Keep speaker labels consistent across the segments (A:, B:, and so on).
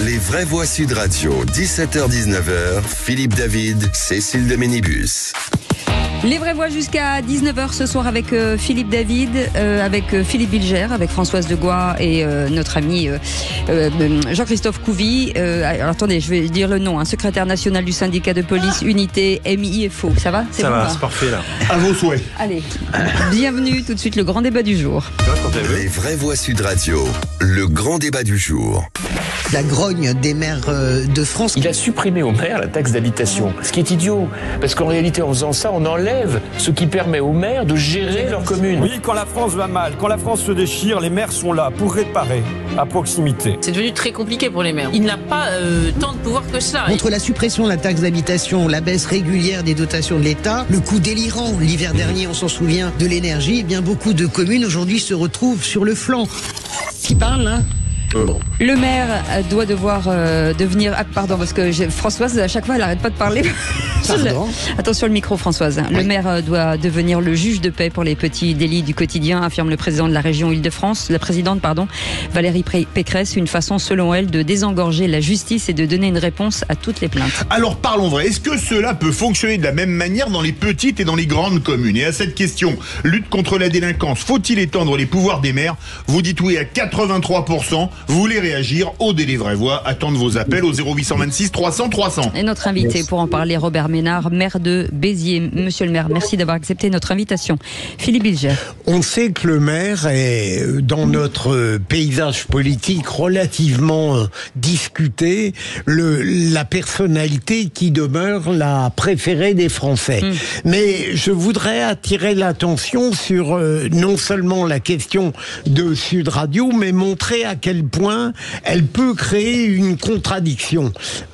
A: Les vraies voix Sud Radio, 17h-19h, Philippe David, Cécile de Ménibus.
B: Les vraies voix jusqu'à 19h ce soir avec Philippe David, avec Philippe Bilger, avec Françoise Degois et notre ami Jean-Christophe Couvi. Alors attendez, je vais dire le nom, secrétaire national du syndicat de police Unité MIFO. Ça va?
C: Ça va, c'est parfait là.
D: À vos souhaits.
B: Allez, bienvenue tout de suite, le grand débat du jour.
A: Les vraies voix Sud Radio, le grand débat du jour.
E: La grogne des maires de France.
F: Il a supprimé aux maires la taxe d'habitation, ce qui est idiot, parce qu'en réalité en faisant ça, on enlève ce qui permet aux maires de gérer leur commune.
C: Oui, quand la France va mal, quand la France se déchire, les maires sont là pour réparer à proximité.
G: C'est devenu très compliqué pour les maires. Il n'a pas tant de pouvoir que ça.
E: Entre la suppression de la taxe d'habitation, la baisse régulière des dotations de l'État, le coût délirant, l'hiver dernier, on s'en souvient, de l'énergie, eh bien beaucoup de communes aujourd'hui se retrouvent sur le flanc. Qui parle, là?
B: Bon. Le maire doit devenir... Ah, pardon, parce que Françoise, à chaque fois, elle n'arrête pas de parler. Attention le micro, Françoise. Oui. Le maire doit devenir le juge de paix pour les petits délits du quotidien, affirme le président de la région Île-de-France, la présidente, Valérie Pécresse, une façon, selon elle, de désengorger la justice et de donner une réponse à toutes les plaintes.
D: Alors parlons vrai, est-ce que cela peut fonctionner de la même manière dans les petites et dans les grandes communes? Et à cette question, lutte contre la délinquance, faut-il étendre les pouvoirs des maires? Vous dites oui à 83%. Vous voulez réagir au délai vraie voix, attendre vos appels au 0826 300 300.
B: Et notre invité pour en parler, Robert Ménard, maire de Béziers. Monsieur le maire, merci d'avoir accepté notre invitation. Philippe Bilger.
H: On sait que le maire est dans notre paysage politique relativement discuté, la personnalité qui demeure la préférée des Français. Mais je voudrais attirer l'attention sur non seulement la question de Sud Radio, mais montrer à quel point elle peut créer une contradiction.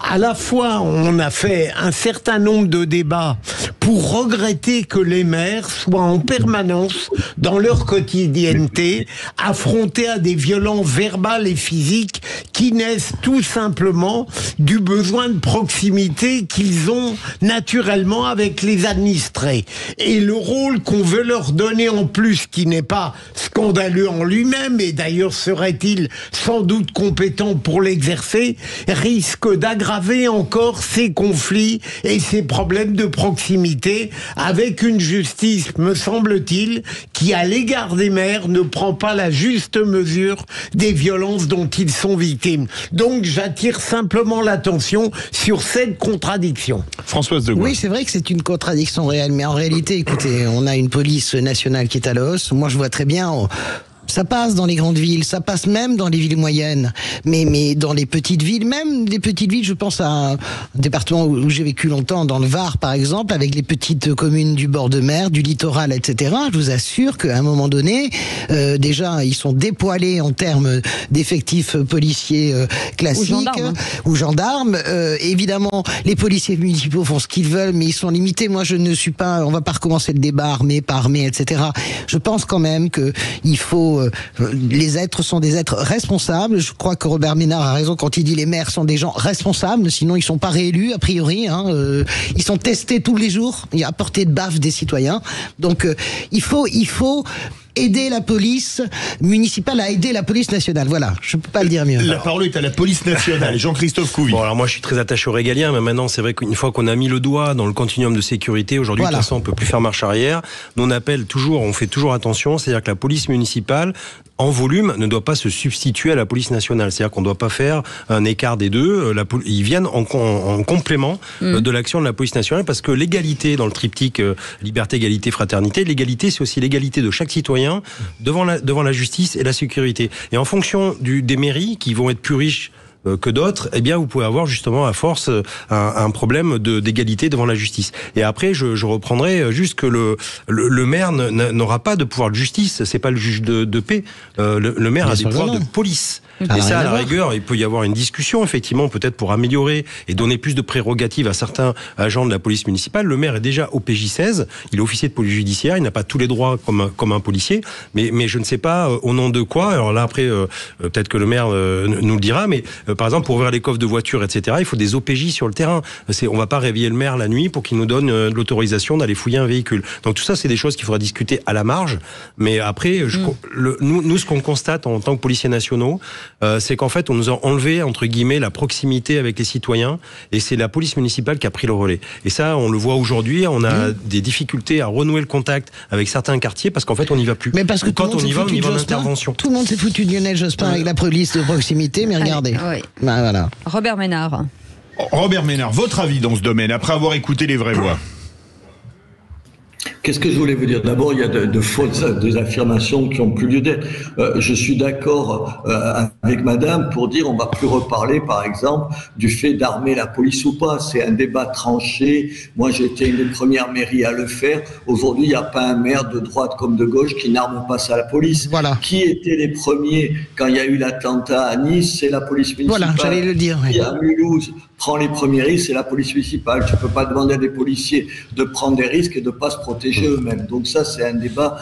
H: À la fois, on a fait un certain nombre de débats pour regretter que les maires soient en permanence, dans leur quotidienneté, affrontés à des violences verbales et physiques qui naissent tout simplement du besoin de proximité qu'ils ont naturellement avec les administrés. Et le rôle qu'on veut leur donner en plus, qui n'est pas scandaleux en lui-même, et d'ailleurs serait-il sans doute compétent pour l'exercer, risque d'aggraver encore ces conflits et ces problèmes de proximité avec une justice, me semble-t-il, qui à l'égard des maires ne prend pas la juste mesure des violences dont ils sont victimes. Donc j'attire simplement l'attention sur cette contradiction.
D: Françoise Degois.
E: Oui, c'est vrai que c'est une contradiction réelle, mais en réalité, écoutez, on a une police nationale qui est à l'os. Moi, je vois très bien... Ça passe dans les grandes villes, ça passe même dans les villes moyennes, mais dans les petites villes, même les petites villes, je pense à un département où j'ai vécu longtemps, dans le Var par exemple, avec les petites communes du bord de mer, du littoral, etc. Je vous assure qu'à un moment donné, déjà ils sont dépoilés en termes d'effectifs policiers classiques ou gendarmes. Évidemment, les policiers municipaux font ce qu'ils veulent, mais ils sont limités. Moi, je ne suis pas, on va pas recommencer le débat armée par armée, etc. Je pense quand même que il faut les êtres sont des êtres responsables. Je crois que Robert Ménard a raison quand il dit les maires sont des gens responsables, sinon ils sont pas réélus a priori. Ils sont testés tous les jours, il y a à portée de baffe des citoyens. Donc il faut aider la police municipale à aider la police nationale. Voilà, je peux pas le dire mieux.
D: La parole est à la police nationale. Jean-Christophe Couvi.
C: Bon, alors moi je suis très attaché au régalien, mais maintenant c'est vrai qu'une fois qu'on a mis le doigt dans le continuum de sécurité, aujourd'hui de toute façon on peut plus faire marche arrière. Nous on fait toujours attention, c'est-à-dire que la police municipale en volume ne doit pas se substituer à la police nationale. C'est-à-dire qu'on ne doit pas faire un écart des deux. Ils viennent en complément de l'action de la police nationale, parce que l'égalité dans le triptyque liberté, égalité, fraternité, l'égalité c'est aussi l'égalité de chaque citoyen devant la justice et la sécurité. Et en fonction des mairies qui vont être plus riches que d'autres, eh bien vous pouvez avoir justement à force un problème d'égalité devant la justice. Et après je reprendrai juste que le maire n'aura pas de pouvoir de justice, c'est pas le juge de paix. Le maire a des pouvoirs de police. Et ça, à la rigueur, il peut y avoir une discussion, effectivement, peut-être pour améliorer et donner plus de prérogatives à certains agents de la police municipale. Le maire est déjà au PJ 16, il est officier de police judiciaire, il n'a pas tous les droits comme un policier, mais je ne sais pas au nom de quoi. Alors là, après, peut-être que le maire nous le dira, mais par exemple, pour ouvrir les coffres de voitures, etc., il faut des OPJ sur le terrain. On va pas réveiller le maire la nuit pour qu'il nous donne l'autorisation d'aller fouiller un véhicule. Donc tout ça, c'est des choses qu'il faudra discuter à la marge. Mais après, nous, ce qu'on constate en tant que policiers nationaux, c'est qu'en fait, on nous a enlevé, entre guillemets, la proximité avec les citoyens, et c'est la police municipale qui a pris le relais. Et ça, on le voit aujourd'hui, on a des difficultés à renouer le contact avec certains quartiers, parce qu'en fait, on n'y va plus.
E: Mais parce que
C: quand on y va en intervention.
E: Tout le monde s'est foutu de Lionel Jospin avec la police de proximité, mais regardez.
B: Oui.
E: Ben, voilà.
B: Robert Ménard.
D: Robert Ménard, votre avis dans ce domaine, après avoir écouté les vraies voix?
I: Qu'est-ce que je voulais vous dire? D'abord, il y a de fausses affirmations qui ont plus lieu d'être. Je suis d'accord avec madame pour dire on va plus reparler, par exemple, du fait d'armer la police ou pas. C'est un débat tranché. Moi, j'étais une des premières mairies à le faire. Aujourd'hui, il n'y a pas un maire de droite comme de gauche qui n'arme pas ça à la police.
E: Voilà.
I: Qui étaient les premiers quand il y a eu l'attentat à Nice? C'est la police municipale.
E: Voilà, j'allais le dire. Oui.
I: À Mulhouse, prend les premiers risques, c'est la police municipale. Tu peux pas demander à des policiers de prendre des risques et de pas se protéger eux-mêmes. Donc ça, c'est un débat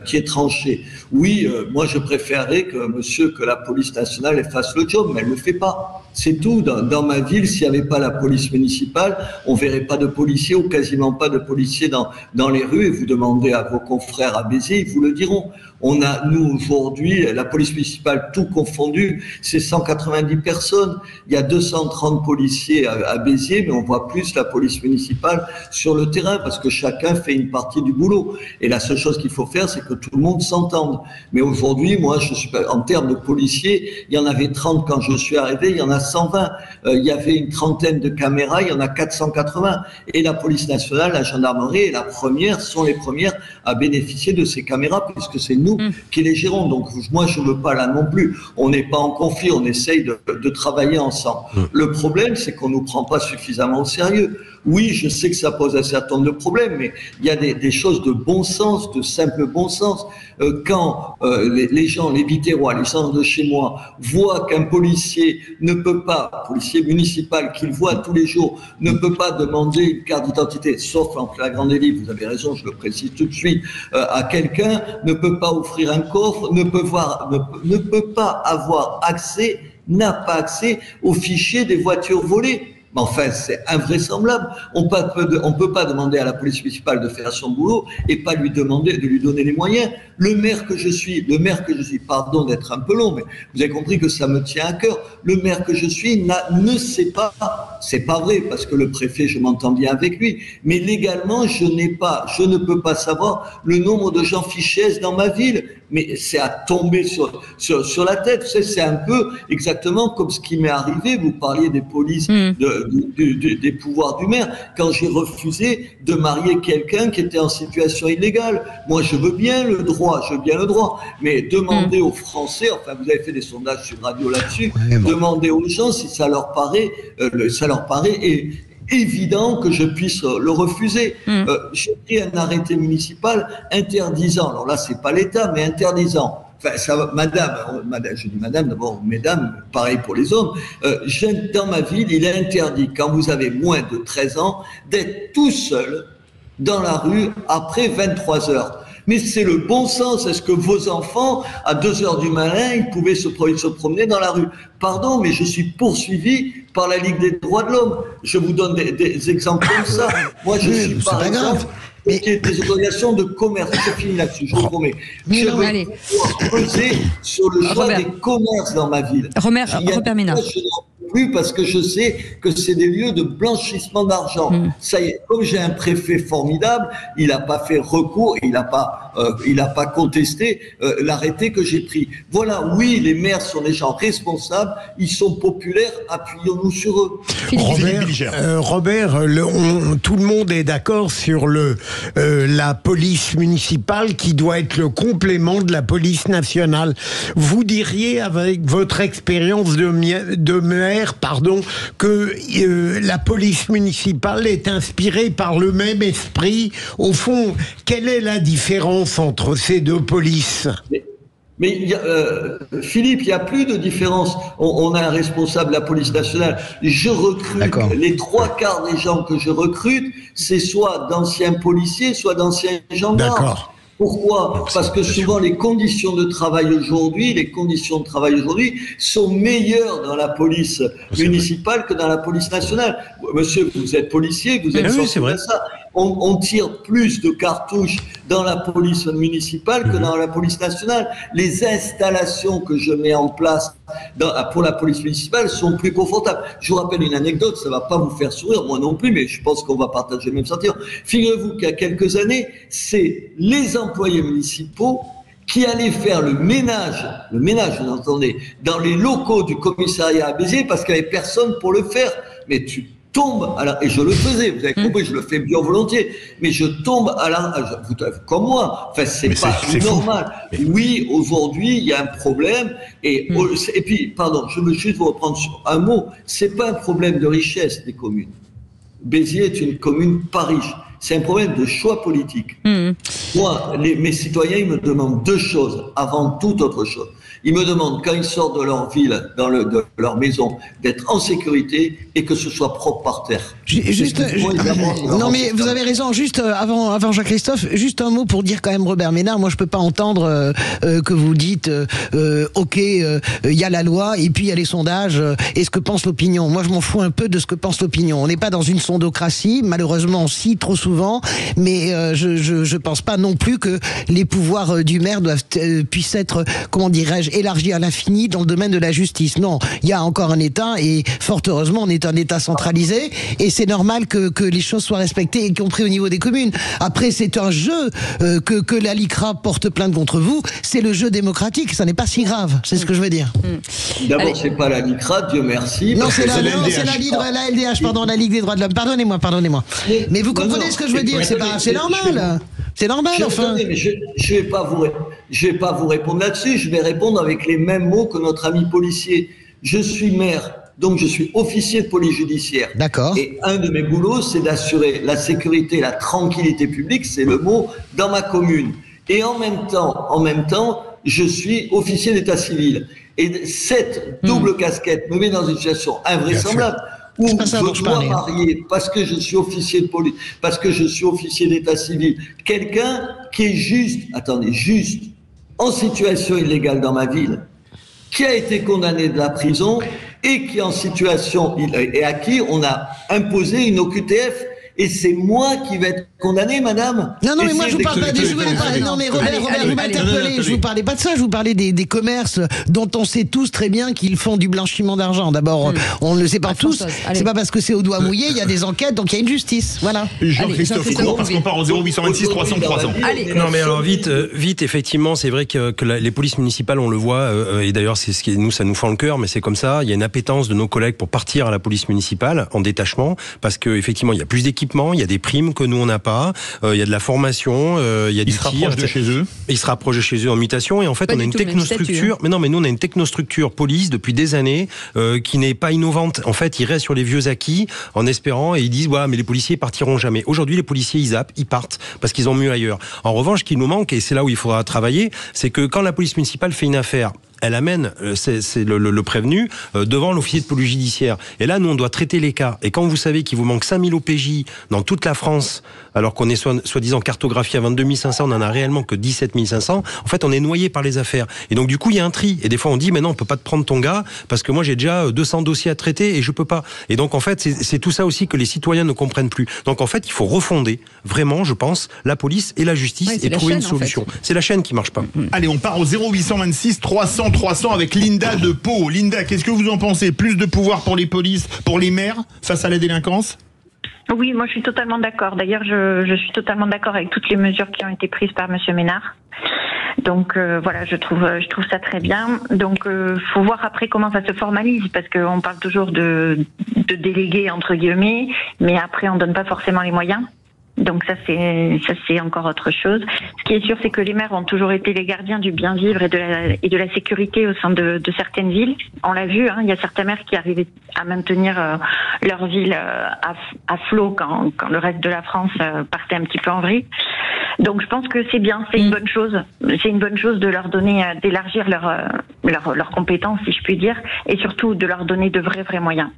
I: qui est tranché. Oui, moi, je préférerais que la police nationale elle fasse le job, mais elle le fait pas. C'est tout. Dans ma ville, s'il n'y avait pas la police municipale, on verrait pas de policiers ou quasiment pas de policiers dans les rues. Et vous demandez à vos confrères à Béziers, ils vous le diront. On a, nous, aujourd'hui, la police municipale, tout confondu, c'est 190 personnes. Il y a 230 policiers à Béziers, mais on voit plus la police municipale sur le terrain parce que chacun fait une partie du boulot. Et la seule chose qu'il faut faire, c'est que tout le monde s'entende. Mais aujourd'hui, moi, en termes de policiers, il y en avait 30 quand je suis arrivé, il y en a 120. Il y avait une trentaine de caméras, il y en a 480. Et la police nationale, la gendarmerie et sont les premières à bénéficier de ces caméras puisque c'est nous qui les gérons. Donc moi, je ne veux pas là non plus. On n'est pas en conflit, on essaye de travailler ensemble. Le problème, c'est qu'on ne nous prend pas suffisamment au sérieux. Oui, je sais que ça pose un certain nombre de problèmes, mais il y a des choses de bon sens, de simple bon sens. Quand les gens, les Biterrois, les gens de chez moi, voient qu'un policier ne peut pas, policier municipal qu'il voit tous les jours, ne peut pas demander une carte d'identité, sauf en flagrant délit, vous avez raison, je le précise tout de suite, à quelqu'un, ne peut pas offrir un coffre, ne peut pas avoir accès, n'a pas accès au fichier des voitures volées. Mais enfin, c'est invraisemblable. On peut pas demander à la police municipale de faire son boulot et pas lui demander de lui donner les moyens. Le maire que je suis, pardon d'être un peu long, mais vous avez compris que ça me tient à cœur. Le maire que je suis ne sait pas, c'est pas vrai parce que le préfet, je m'entends bien avec lui, mais légalement, je ne peux pas savoir le nombre de gens fichés dans ma ville. Mais c'est à tomber sur la tête. C'est un peu exactement comme ce qui m'est arrivé. Vous parliez des polices, des pouvoirs du maire. Quand j'ai refusé de marier quelqu'un qui était en situation illégale. Moi, je veux bien le droit. Mais demandez aux Français, enfin, vous avez fait des sondages sur radio là-dessus, demandez aux gens si ça leur paraît évident que je puisse le refuser. J'ai pris un arrêté municipal interdisant, alors là c'est pas l'État, mais interdisant. Enfin, ça, madame, je dis madame, d'abord, mesdames, pareil pour les hommes, dans ma ville, il est interdit, quand vous avez moins de 13 ans, d'être tout seul dans la rue après 23 heures. Mais c'est le bon sens. Est-ce que vos enfants, à 2 heures du matin, ils pouvaient se promener dans la rue? Pardon, mais je suis poursuivi par la Ligue des droits de l'homme. Je vous donne des exemples comme ça. Moi, je suis par exemple... Mais qui est des autorisations de commerce. Je finis là-dessus, je vous promets. Je vais poser sur le choix des commerces dans ma ville.
B: Robert Ménard.
I: Plus parce que je sais que c'est des lieux de blanchissement d'argent. Ça y est, comme j'ai un préfet formidable, il n'a pas fait recours, il n'a pas contesté l'arrêté que j'ai pris. Voilà, oui, les maires sont des gens responsables, ils sont populaires, appuyons-nous sur eux.
H: Robert, tout le monde est d'accord sur la police municipale qui doit être le complément de la police nationale. Vous diriez, avec votre expérience de maire, que la police municipale est inspirée par le même esprit. Au fond, quelle est la différence entre ces deux polices ?
I: Mais Philippe, il n'y a plus de différence. On a un responsable de la police nationale. Je recrute, les 3/4 des gens que je recrute, c'est soit d'anciens policiers, soit d'anciens gendarmes. Pourquoi? Parce que souvent les conditions de travail aujourd'hui sont meilleures dans la police municipale que dans la police nationale. Monsieur, vous êtes policier, vous êtes sensible à ça. On tire plus de cartouches dans la police municipale que dans la police nationale. Les installations que je mets en place pour la police municipale sont plus confortables. Je vous rappelle une anecdote, ça va pas vous faire sourire, moi non plus, mais je pense qu'on va partager le même sentiment. Figurez-vous qu'il y a quelques années, c'est les employés municipaux qui allaient faire le ménage, vous entendez, dans les locaux du commissariat à Béziers parce qu'il n'y avait personne pour le faire. Mais tu tombe, et je le faisais, vous avez compris, je le fais bien volontiers, mais je tombe comme moi, enfin c'est normal. Oui, aujourd'hui, il y a un problème, et puis, pardon, je veux juste vous reprendre sur un mot, c'est pas un problème de richesse des communes. Béziers est une commune pas riche, c'est un problème de choix politique. Moi, mes citoyens, ils me demandent deux choses, avant toute autre chose. Ils me demandent, quand ils sortent de leur ville, de leur maison, d'être en sécurité et que ce soit propre par terre.
E: Non mais vous avez raison, juste avant Jacques-Christophe, juste un mot pour dire quand même, Robert Ménard, moi je peux pas entendre que vous dites ok, il y a la loi et puis il y a les sondages et ce que pense l'opinion. Moi je m'en fous un peu de ce que pense l'opinion. On n'est pas dans une sondocratie, malheureusement si, trop souvent, mais je pense pas non plus que les pouvoirs du maire puissent être, comment dirais-je, élargis à l'infini dans le domaine de la justice. Non, il y a encore un État et fort heureusement on est un État centralisé et c'est normal que les choses soient respectées, y compris au niveau des communes. Après, c'est un jeu que la LICRA porte plainte contre vous. C'est le jeu démocratique. Ça n'est pas si grave. C'est ce que je veux dire.
I: D'abord, c'est pas la LICRA, Dieu merci.
E: Non, c'est la LDH, pardon, la Ligue des droits de l'homme. Pardonnez-moi. Mais vous comprenez ce que je veux dire? C'est normal. C'est normal, enfin.
I: Mais je vais pas vous répondre là-dessus. Je vais répondre avec les mêmes mots que notre ami policier. Je suis maire. Donc, je suis officier de police judiciaire.
E: D'accord.
I: Et un de mes boulots, c'est d'assurer la sécurité, la tranquillité publique, c'est le mot, dans ma commune. Et en même temps, je suis officier d'état civil. Et cette double casquette me met dans une situation invraisemblable où je dois marier, parce que je suis officier de police, parce que je suis officier d'état civil, quelqu'un qui est juste en situation illégale dans ma ville, qui a été condamné de la prison et qui est en situation, et à qui on a imposé une OQTF. Et c'est moi qui vais être condamné, madame.
E: Non, mais moi je vous parle pas des jouets. Non, mais Robert, vous m'interpellez. Je vous parlais pas de ça. Je vous parlais des commerces dont on sait tous très bien qu'ils font du blanchiment d'argent. D'abord, on ne le sait pas tous. C'est pas parce que c'est au doigt mouillé. Il y a des enquêtes, donc il y a une justice. Voilà.
D: Jean-Christophe, court parce qu'on part au 0826 300 300.
C: Non, mais alors vite, effectivement, c'est vrai que les polices municipales, on le voit, et d'ailleurs, c'est ce qui ça nous fend le cœur, mais c'est comme ça. Il y a une appétence de nos collègues pour partir à la police municipale en détachement, parce que effectivement, il y a plus d'équipements, il y a des primes que nous on n'a pas, il y a de la formation, il y a du tir. Ils se rapprochent de chez eux. Ils se rapprochent de chez eux en mutation, et en fait, on a une technostructure. Mais non, mais nous on a une technostructure police depuis des années qui n'est pas innovante. En fait, ils restent sur les vieux acquis en espérant, et ils disent ouais, mais les policiers partiront jamais. Aujourd'hui, les policiers ils zappent, ils partent parce qu'ils ont mieux ailleurs. En revanche, ce qui nous manque, et c'est là où il faudra travailler, c'est que quand la police municipale fait une affaire, elle amène le prévenu devant l'officier de police judiciaire. Et là, nous, on doit traiter les cas. Et quand vous savez qu'il vous manque 5000 OPJ dans toute la France, alors qu'on est soi-disant cartographié à 22 500, on n'en a réellement que 17 500, en fait, on est noyé par les affaires. Et donc, du coup, il y a un tri. Et des fois, on dit, mais non, on peut pas te prendre ton gars, parce que moi, j'ai déjà 200 dossiers à traiter et je peux pas. Et donc, en fait, c'est tout ça aussi que les citoyens ne comprennent plus. Donc, en fait, il faut refonder, vraiment, je pense, la police et la justice et trouver une solution. En fait. C'est la chaîne qui marche pas.
D: Allez, on part au 0826 300 300 avec Linda de Pau. Linda, qu'est-ce que vous en pensez? Plus de pouvoir pour les polices, pour les maires face à la délinquance?
J: Oui, moi je suis totalement d'accord. D'ailleurs, je suis totalement d'accord avec toutes les mesures qui ont été prises par Monsieur Ménard. Donc voilà, je trouve ça très bien. Donc faut voir après comment ça se formalise, parce qu'on parle toujours de délégués entre guillemets, mais après on donne pas forcément les moyens. Donc ça c'est encore autre chose. Ce qui est sûr, c'est que les maires ont toujours été les gardiens du bien vivre et de la sécurité au sein de certaines villes. On l'a vu, il y a certains maires qui arrivaient à maintenir leur ville à flot quand le reste de la France partait un petit peu en vrille. Donc je pense que c'est bien, c'est une bonne chose. C'est une bonne chose de leur donner, d'élargir leurs compétences, si je puis dire, et surtout de leur donner de vrais moyens.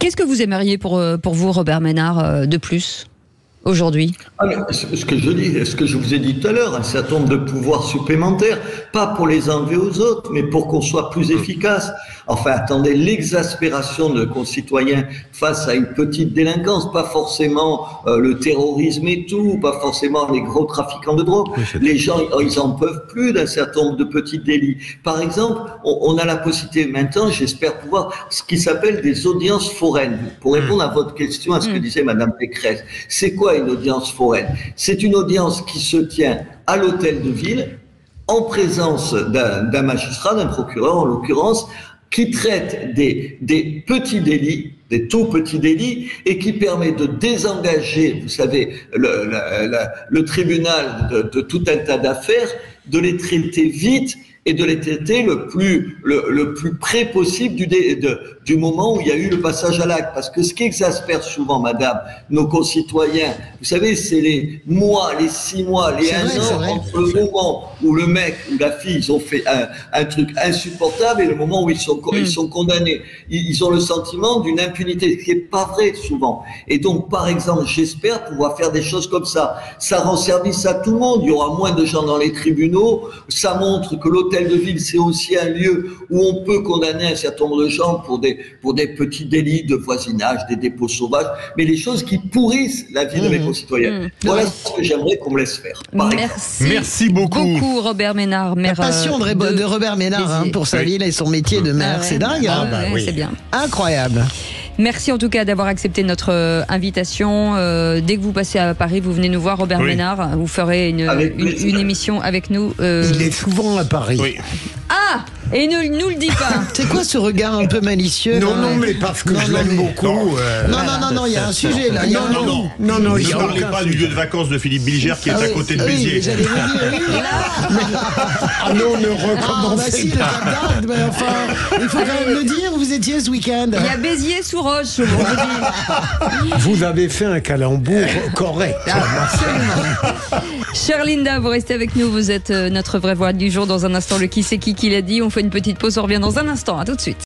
B: Qu'est-ce que vous aimeriez pour vous, Robert Ménard, de plus aujourd'hui?
I: Ce que je dis, ce que je vous ai dit tout à l'heure, un certain nombre de pouvoirs supplémentaires, pas pour les enlever aux autres, mais pour qu'on soit plus efficace. Enfin, attendez, l'exaspération de concitoyens face à une petite délinquance, pas forcément le terrorisme et tout, pas forcément les gros trafiquants de drogue. Les gens, ils en peuvent plus d'un certain nombre de petits délits. Par exemple, on a la possibilité maintenant, j'espère pouvoir, ce qui s'appelle des audiences foraines. Pour répondre à votre question, à ce que disait Madame Pécresse, c'est quoi une audience foraine? C'est une audience qui se tient à l'hôtel de ville, en présence d'un magistrat, d'un procureur en l'occurrence, qui traite des petits délits, des tout petits délits, et qui permet de désengager, vous savez, le tribunal de tout un tas d'affaires, de les traiter vite et de les traiter le plus près possible du moment où il y a eu le passage à l'acte. Parce que ce qui exaspère souvent, madame, nos concitoyens, vous savez, c'est les mois, les 6 mois, les 1 an entre le moment où le mec ou la fille, ils ont fait un truc insupportable et le moment où ils sont condamnés. Ils ont le sentiment d'une impunité, ce qui n'est pas vrai souvent. Et donc, par exemple, j'espère pouvoir faire des choses comme ça. Ça rend service à tout le monde. Il y aura moins de gens dans les tribunaux. Ça montre que l'hôtel de ville, c'est aussi un lieu où on peut condamner un certain nombre de gens pour des petits délits de voisinage, des dépôts sauvages, mais les choses qui pourrissent la vie de mes concitoyens. Voilà ce que j'aimerais qu'on me laisse faire.
D: Merci beaucoup.
B: Robert Ménard, maire.
E: La passion de Robert Ménard pour sa ville et son métier de maire, c'est dingue.
B: C'est bien.
E: Incroyable.
B: Merci en tout cas d'avoir accepté notre invitation. Dès que vous passez à Paris, vous venez nous voir, Robert Ménard. Vous ferez une émission avec nous.
H: Il est souvent à Paris.
B: Oui. Ah! Et ne nous le dis pas.
E: C'est quoi ce regard un peu malicieux?
H: Non, mais parce que je l'aime beaucoup.
E: Non, il y a un sujet là.
D: Non, ne parlez pas du lieu de vacances de Philippe Bilger qui est à côté de Béziers.
E: J'allais vous dire,
H: non, ne recommencez pas.
E: Mais enfin, il faut quand même le dire, vous étiez ce week-end.
B: Il y a Béziers sous roche, je vous dis.
H: Vous avez fait un calembour correct.
B: Absolument. Chère Linda, vous restez avec nous, vous êtes notre vraie voix du jour. Dans un instant, le qui c'est qui l'a dit. On fait une petite pause, on revient dans un instant. À tout de suite.